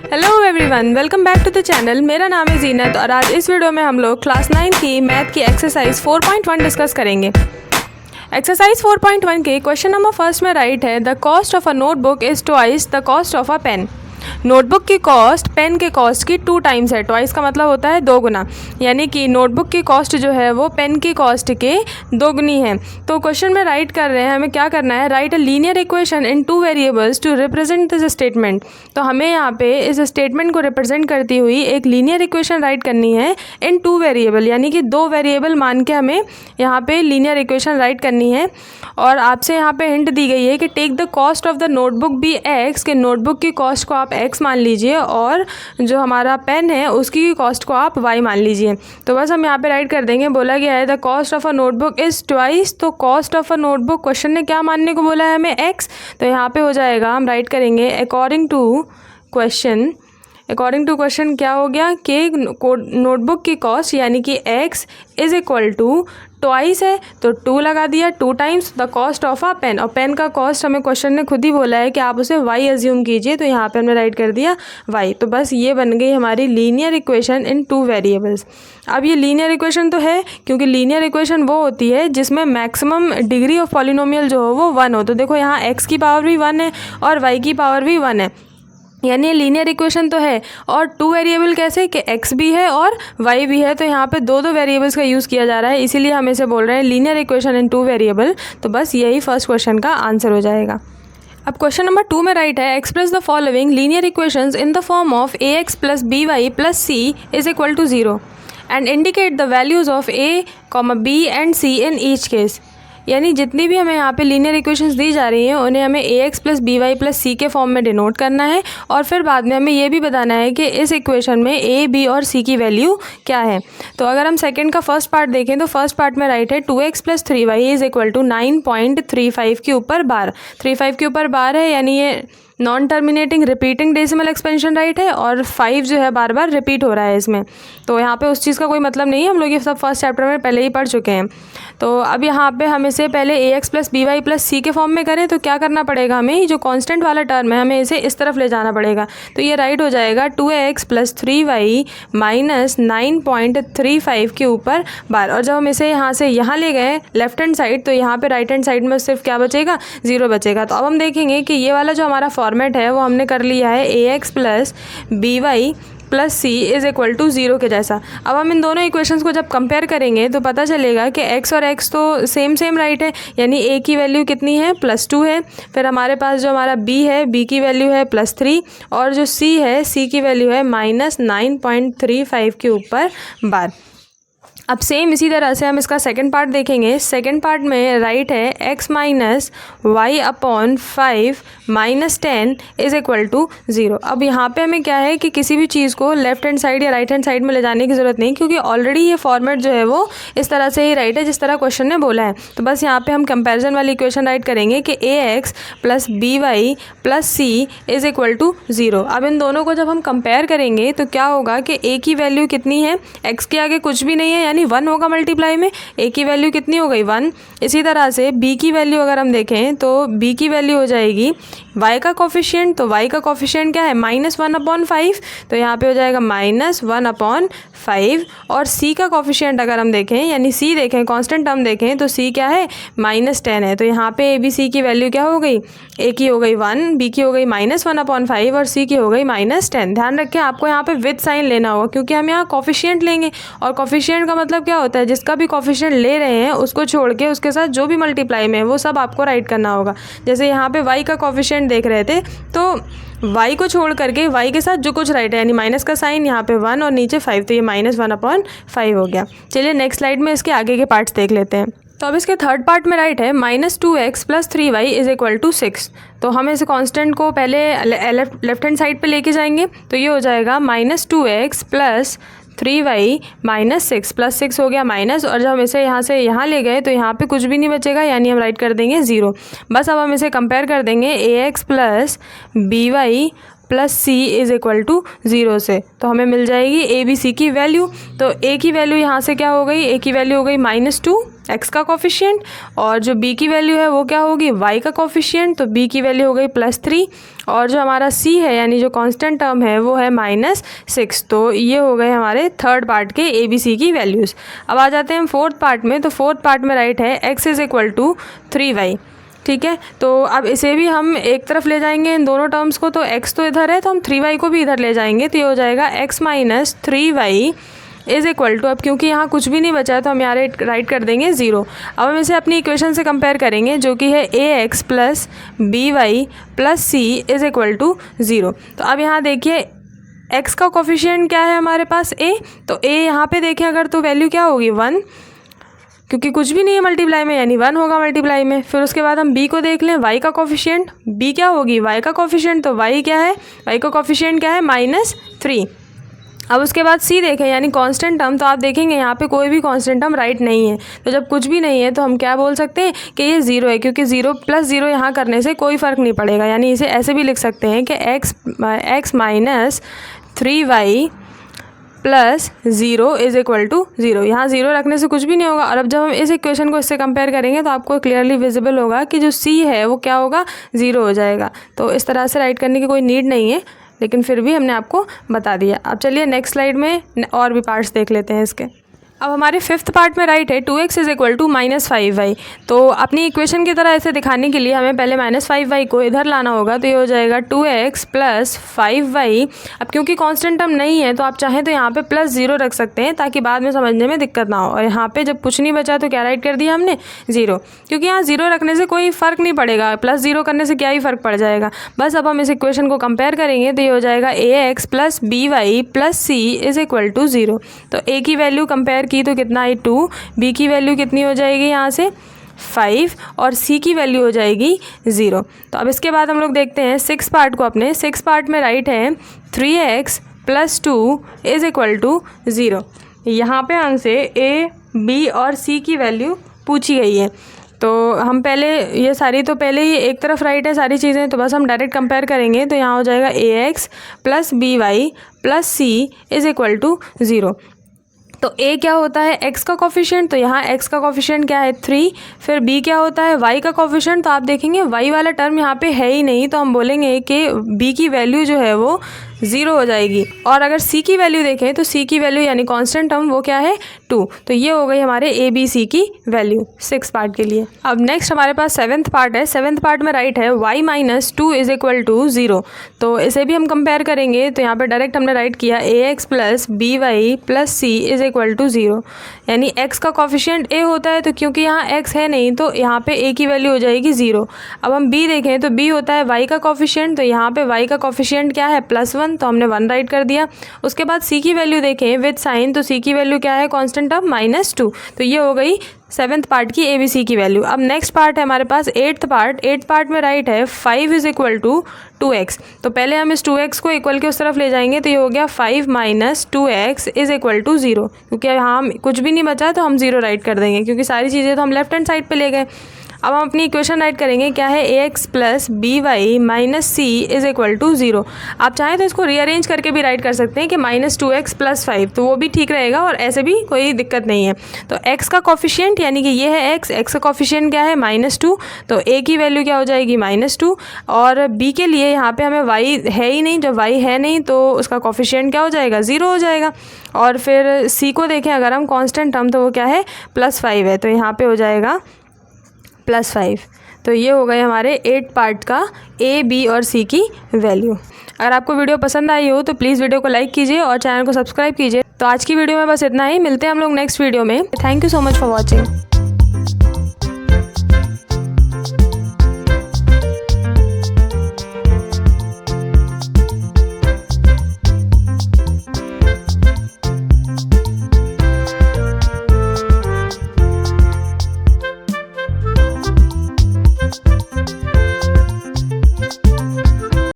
Hello everyone, welcome back to the channel. मेरा नाम है जीनत और आज इस वीडियो में हम लोग क्लास 9 की मैथ की एक्सरसाइज 4.1 डिस्कस करेंगे। एक्सरसाइज 4.1 के क्वेश्चन नंबर फर्स्ट में राइट है the cost of a notebook is twice the cost of a pen. Notebook की कॉस्ट पेन के कॉस्ट की 2 टाइम्स है। ट्वाइस का मतलब होता है 2 गुना, यानी कि नोटबुक की कॉस्ट जो है वो पेन की कॉस्ट के 2 गुनी है। तो क्वेश्चन में राइट कर रहे हैं, हमें क्या करना है, write a linear equation in 2 variables to represent this statement. तो हमें यहाँ पे इस स्टेटमेंट को रिप्रेजेंट करती हुई एक लीनियर इक्वेशन राइट करनी है इन 2 वेरिएबल, यानी कि 2 वेरिएबल मान के हमें यहाँ पे लीनियर इक्वेशन राइट करनी है। और आपसे यहाँ पे हिंट दी गई है कि take the cost of the notebook be x, के नोटबुक की कॉस्ट को आप एक्स मान लीजिए और जो हमारा पेन है उसकी कॉस्ट को आप वाई मान लीजिए। तो बस हम यहाँ पे राइट कर देंगे, बोला गया है the cost of a notebook is twice. तो cost of a notebook question ने क्या मानने को बोला है हमें, एक्स। तो यहाँ पे हो जाएगा, हम राइट करेंगे अकॉर्डिंग टू क्वेश्चन क्या हो गया कि नोटबुक की कॉस्ट यानी कि x is equal to twice है तो 2 लगा दिया, 2 times the cost of a pen. और पेन का कॉस्ट हमें क्वेश्चन ने खुद ही बोला है कि आप उसे y एज्यूम कीजिए, तो यहाँ पे हमने राइट कर दिया y। तो बस ये बन गई हमारी लीनियर इक्वेशन इन 2 वेरिएबल्स। अब ये लीनियर इक्वेशन तो है क्योंकि लीनियर इक्वेशन वो होती है जिसमें मैक्सिमम डिग्री ऑफ पॉलिनोमियल जो हो वो 1 हो। तो देखो यहाँ x की पावर भी 1 है और y की पावर भी 1 है, यानी लीनियर इक्वेशन तो है। और 2 वेरिएबल कैसे कि x भी है और y भी है, तो यहाँ पे 2 वेरिएबल्स का यूज़ किया जा रहा है, इसीलिए हम इसे बोल रहे हैं लीनियर इक्वेशन इन 2 वेरिएबल। तो बस यही फर्स्ट क्वेश्चन का आंसर हो जाएगा। अब क्वेश्चन नंबर 2 में राइट है express the following linear equations in the form of ax plus by plus c is equal to 0 and indicate the values of a, b and c in each case. यानी जितनी भी हमें यहाँ पे linear equations दी जा रही हैं उन्हें हमें ax plus by plus c के फॉर्म में डिनोट करना है और फिर बाद में हमें ये भी बताना है कि इस इक्वेशन में a, b और c की वैल्यू क्या है। तो अगर हम सेकंड का फर्स्ट पार्ट देखें तो फर्स्ट पार्ट में राइट है 2x plus 3y is equal to 9.35 के ऊपर बार। 35 के ऊपर बार है, यानी ये non terminating repeating decimal expansion right है और 5 जो है बार बार रिपीट हो रहा है इसमें। तो यहाँ पे उस चीज़ का कोई मतलब नहीं है, हम लोग ये सब फर्स्ट चैप्टर में पहले ही पढ़ चुके हैं। तो अब यहाँ पे हम इसे पहले ax plus by plus c के फॉर्म में करें तो क्या करना पड़ेगा, हमें जो कांस्टेंट वाला टर्म है हमें इसे इस तरफ ले जाना पड़ेगा। तो ये राइट हो जाएगा 2x प्लस 3y माइनस 9.35 के ऊपर बार। और जब हम इसे यहाँ से यहाँ ले गए लेफ्ट हैंड साइड तो यहाँ पे राइट हैंड साइड में सिर्फ क्या बचेगा, 0 बचेगा। तो अब हम देखेंगे कि ये वाला जो हमारा फॉर्मेट है वो हमने कर लिया है ax plus by plus c is equal to 0 के जैसा। अब हम इन दोनों इक्वेशंस को जब कंपेयर करेंगे तो पता चलेगा कि x और x तो सेम राइट है, यानी a की वैल्यू कितनी है, +2 है। फिर हमारे पास जो हमारा b है, b की वैल्यू है +3 और जो c है, c की वैल्यू है -9.35 के ऊपर बार। अब सेम इसी तरह से हम इसका सेकंड पार्ट देखेंगे। सेकंड पार्ट में राइट है x minus y upon 5 minus 10 is equal to 0। अब यहाँ पे हमें क्या है कि किसी भी चीज़ को लेफ्ट हैंड साइड या राइट हैंड साइड में ले जाने की ज़रूरत नहीं, क्योंकि ऑलरेडी ये फॉर्मेट जो है वो इस तरह से ही राइट है जिस तरह क्वेश्चन ने बोला है। तो बस यहाँ पे हम कंपेरिजन वाली इक्वेशन राइट करेंगे कि ax plus by plus c is equal to 0। अब इन दोनों को जब हम कंपेयर करेंगे तो क्या होगा कि a की वैल्यू कितनी है, x के आगे कुछ भी नहीं है यानी 1 होगा मल्टीप्लाई में, a की वैल्यू कितनी हो गई 1। इसी तरह से b की वैल्यू अगर हम देखें तो b की वैल्यू हो जाएगी y का कोफिशिएंट। तो y का कोफिशिएंट क्या है, -1/5, तो यहाँ पे हो जाएगा -1/5। और c का कोफिशिएंट अगर हम देखें यानी c देखें कांस्टेंट टर्म देखें तो c क्या है, -10 है। तो यहाँ पे a b c की वैल्यू क्या हो गई, a की हो गई 1, b की हो गई -1/5 और c की हो गई -10। ध्यान रखें आपको यहाँ पे विद साइन लेना होगा क्योंकि हम यहाँ कोफिशिएंट लेंगे और कोफिशिएंट का मतलब क्या होता है, जिसका भी कोफिशिएंट ले रहे हैं उसको छोड़ के उसके साथ जो भी मल्टीप्लाई में है वो सब आपको राइट करना होगा। जैसे यहाँ पे y का कोफिशिएंट देख रहे थे तो y को छोड़ करके y के साथ जो कुछ राइट है यानी माइनस का साइन यहाँ पे 1 और नीचे 5, तो ये -1/5 हो गया। चलिए नेक्स्ट स्लाइड में इसके आगे के पार्ट्स देख लेते हैं। तो अब इसके थर्ड पार्ट में राइट है -2x plus 3y is equal to 6। तो हम इस कांस्टेंट को पहले लेफ्ट हैंड साइड पे लेके जाएंगे तो ये हो जाएगा -2x plus 3y minus 6 plus 6 हो गया माइनस, और जब हम इसे यहाँ से यहाँ ले गए तो यहाँ पे कुछ भी नहीं बचेगा यानी हम राइट कर देंगे 0। बस अब हम इसे कंपेयर कर देंगे ax plus by plus c is equal to 0 से, तो हमें मिल जाएगी a b c की वैल्यू। तो a की वैल्यू यहाँ से क्या हो गई, a की वैल्यू हो गई -2 x का कोफिशिएंट, और जो b की वैल्यू है वो क्या होगी, y का कोफिशिएंट, तो b की वैल्यू हो गई +3, और जो हमारा c है यानी जो कांस्टेंट टर्म है वो है -6। तो ये हो गए हमारे थर्ड पार्ट के a b c की वैल्यूज़। अब आ जाते हैं हम फोर्थ पार्ट में। तो फोर्थ पार्ट में राइट है x = 3y। ठीक है, तो अब इसे भी हम एक तरफ ले जाएंगे इन दोनों टर्म्स को, तो x तो इधर है तो हम 3y को भी इधर ले जाएंगे, तो ये हो जाएगा x - 3y = अब क्योंकि यहाँ कुछ भी नहीं बचा है तो हम यहाँ राइट कर देंगे 0। अब हम इसे अपनी इक्वेशन से कंपेयर करेंगे जो कि है ax + by + c = 0। तो अब यहाँ देखिए x का कोफिशिएंट क्या है हमारे पास a, तो a यहाँ पे देखें अगर तो वैल्यू क्या होगी 1, क्योंकि कुछ भी नहीं है मल्टीप्लाई में यानी 1 होगा मल्टीप्लाई में। फिर उसके बाद हम b को देख लें, y का कोफिशिएंट, b क्या होगी y का कोफिशिएंट, तो y क्या है, y का कोफिशिएंट क्या है -3। अब उसके बाद c देखें यानी कांस्टेंट टर्म, तो आप देखेंगे यहाँ पे कोई भी कांस्टेंट टर्म राइट नहीं है। तो जब कुछ भी नहीं है तो हम क्या बोल सकते हैं कि ये 0 है, क्योंकि 0 + 0 यहाँ करने से कोई फ़र्क नहीं पड़ेगा। यानी इसे ऐसे भी लिख सकते हैं कि x - 3y + 0 = 0। यहाँ 0 रखने से कुछ भी नहीं होगा। और अब जब हम इस इक्वेशन को इससे कंपेयर करेंगे तो आपको क्लियरली विजिबल होगा कि जो c है वो क्या होगा, 0 हो जाएगा। तो इस तरह से राइट करने की कोई नीड नहीं है, लेकिन फिर भी हमने आपको बता दिया। अब चलिए नेक्स्ट स्लाइड में और भी पार्ट्स देख लेते हैं इसके। अब हमारे फिफ्थ पार्ट में राइट है 2x = -5y। तो अपनी इक्वेशन की तरह इसे दिखाने के लिए हमें पहले -5y को इधर लाना होगा, तो ये हो जाएगा 2x + 5y। अब क्योंकि कांस्टेंट टर्म नहीं है तो आप चाहें तो यहाँ पे +0 रख सकते हैं ताकि बाद में समझने में दिक्कत ना हो। और यहाँ पे जब कुछ नहीं बचा तो क्या राइट कर दिया हमने, 0, क्योंकि यहाँ 0 रखने से कोई फ़र्क नहीं पड़ेगा, +0 करने से क्या ही फ़र्क पड़ जाएगा। बस अब हम इस इक्वेशन को कंपेयर करेंगे तो ये हो जाएगा ax + by + c = 0। तो a की वैल्यू कंपेयर की तो कितना आई 2, b की वैल्यू कितनी हो जाएगी यहाँ से 5, और c की वैल्यू हो जाएगी 0। तो अब इसके बाद हम लोग देखते हैं सिक्स पार्ट को। अपने सिक्स पार्ट में राइट है 3x + 2 = 0। यहाँ पे हमसे a, b और c की वैल्यू पूछी गई है। तो हम पहले ये सारी तो पहले ही एक तरफ राइट है सारी चीज़ें, तो बस हम डायरेक्ट कंपेयर करेंगे। तो यहाँ हो जाएगा ax + by + c = 0। तो a क्या होता है, x का कोफिशिएंट, तो यहाँ x का कोफिशिएंट क्या है 3। फिर b क्या होता है, y का कोफिशिएंट, तो आप देखेंगे y वाला टर्म यहाँ पे है ही नहीं, तो हम बोलेंगे कि b की वैल्यू जो है वो 0 हो जाएगी। और अगर c की वैल्यू देखें तो c की वैल्यू यानी कांस्टेंट टर्म वो क्या है 2। तो ये हो गई हमारे a b c की वैल्यू सिक्स पार्ट के लिए। अब नेक्स्ट हमारे पास सेवन्थ पार्ट है। सेवन्थ पार्ट में राइट है y - 2 = 0। तो इसे भी हम कंपेयर करेंगे, तो यहाँ पे डायरेक्ट हमने राइट किया ax + by + c = 0। यानी x का कोफिशिएंट a होता है, तो क्योंकि यहाँ x है नहीं तो यहाँ पे a की वैल्यू हो जाएगी 0। अब हम b देखें तो b होता है y का कोफिशिएंट, तो यहाँ पे y का कोफिशिएंट क्या है +1, तो हमने 1 राइट कर दिया। उसके बाद c की वैल्यू देखें विद साइन, तो c की वैल्यू क्या है कांस्टेंट टर्म -2। तो ये हो गई सेवन्थ पार्ट की a b c की वैल्यू। अब नेक्स्ट पार्ट है हमारे पास एट्थ पार्ट। एट्थ पार्ट में राइट है 5 = 2x। तो पहले हम इस 2x को इक्वल के उस तरफ ले जाएंगे, तो ये हो गया 5 - 2x = 0। क्योंकि यहाँ कुछ भी नहीं बचा तो हम 0 राइट कर देंगे, क्योंकि सारी चीज़ें तो हम लेफ्ट हैंड साइड पे ले गए। अब हम अपनी इक्वेशन राइट करेंगे, क्या है ax + by - c = 0। आप चाहें तो इसको रीअरेंज करके भी राइट कर सकते हैं कि -2x + 5, तो वो भी ठीक रहेगा और ऐसे भी कोई दिक्कत नहीं है। तो x का कोफिशिएंट यानी कि ये है x का कोफिशिएंट क्या है -2, तो a की वैल्यू क्या हो जाएगी -2। और b के लिए यहाँ पे हमें y है ही नहीं, जब y है नहीं तो उसका कोफिशिएंट क्या हो जाएगा 0 हो जाएगा। और फिर c को देखें अगर हम कांस्टेंट टर्म, तो वो क्या है +5 है, तो यहाँ पे हो जाएगा +5। तो ये हो गए हमारे 8 पार्ट का a, b और c की वैल्यू। अगर आपको वीडियो पसंद आई हो तो प्लीज़ वीडियो को लाइक कीजिए और चैनल को सब्सक्राइब कीजिए। तो आज की वीडियो में बस इतना ही, मिलते हैं हम लोग नेक्स्ट वीडियो में। Thank you so much for watching.